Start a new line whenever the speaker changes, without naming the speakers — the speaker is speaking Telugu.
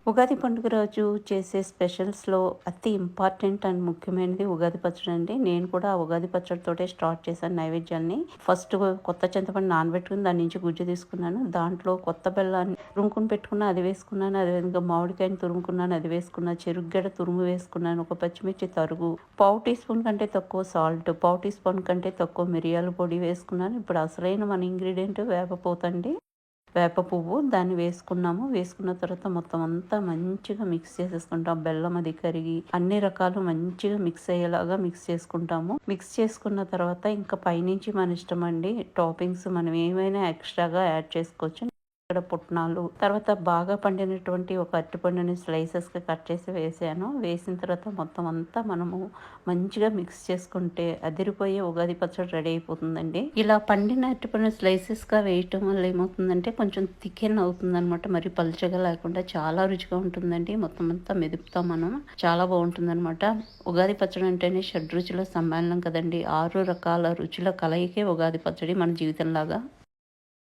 ఉగాది పండుగ రోజు చేసే స్పెషల్స్‌లో అతి ఇంపార్టెంట్ అండ్ ముఖ్యమైనది ఉగాది పచ్చడి అండి. నేను కూడా ఆ ఉగాది పచ్చడితోటే స్టార్ట్ చేశాను నైవేద్యాల్ని. ఫస్ట్ కొత్త చింతపండు నానబెట్టుకొని దాని నుంచి గుజ్జు తీసుకున్నాను. దాంట్లో కొత్త బెల్లాన్ని తురుముకొని పెట్టుకున్నా అది వేసుకున్నాను. అదేవిధంగా మామిడికాయని తురుముకున్నాను అది వేసుకున్నా. చెరుగ్గడ తురుము వేసుకున్నాను. ఒక పచ్చిమిర్చి తరుగు, పావు టీ స్పూన్ కంటే తక్కువ సాల్ట్, పావు టీ స్పూన్ కంటే తక్కువ మిరియాల పొడి వేసుకున్నాను. ఇప్పుడు అసలైన మన ఇంగ్రీడియంట్ వేపపూతండి. వేప పువ్వు దాన్ని వేసుకున్నాము. వేసుకున్న తర్వాత మొత్తం అంతా మంచిగా మిక్స్ చేసేసుకుంటాం. బెల్లం అది కరిగి అన్ని రకాలు మంచిగా మిక్స్ అయ్యేలాగా మిక్స్ చేసుకుంటాము. మిక్స్ చేసుకున్న తర్వాత ఇంకా పైనుంచి మన ఇష్టం అండి. టాపింగ్స్ మనం ఏమైనా ఎక్స్ట్రాగా యాడ్ చేసుకోవచ్చు. ఇక్కడ పుట్నాలు, తర్వాత బాగా పండినటువంటి ఒక అరటిపండుని స్లైసెస్‌గా కట్ చేసి వేసాను. వేసిన తర్వాత మొత్తం అంతా మనము మంచిగా మిక్స్ చేసుకుంటే అదిరిపోయే ఉగాది పచ్చడి రెడీ అయిపోతుందండి. ఇలా పండిన అరటిపండు స్లైసెస్‌గా వేయటం వల్ల ఏమవుతుందంటే కొంచెం థికెన్ అవుతుందనమాట. మరి పలుచగా లేకుండా చాలా రుచిగా ఉంటుందండి. మొత్తం అంతా మెదుపుతాం మనం. చాలా బాగుంటుందనమాట. ఉగాది పచ్చడి అంటేనే షడ్రుచుల సమ్మేళనం కదండీ. 6 రకాల రుచుల కలయికే ఉగాది పచ్చడి మన జీవితంలాగా.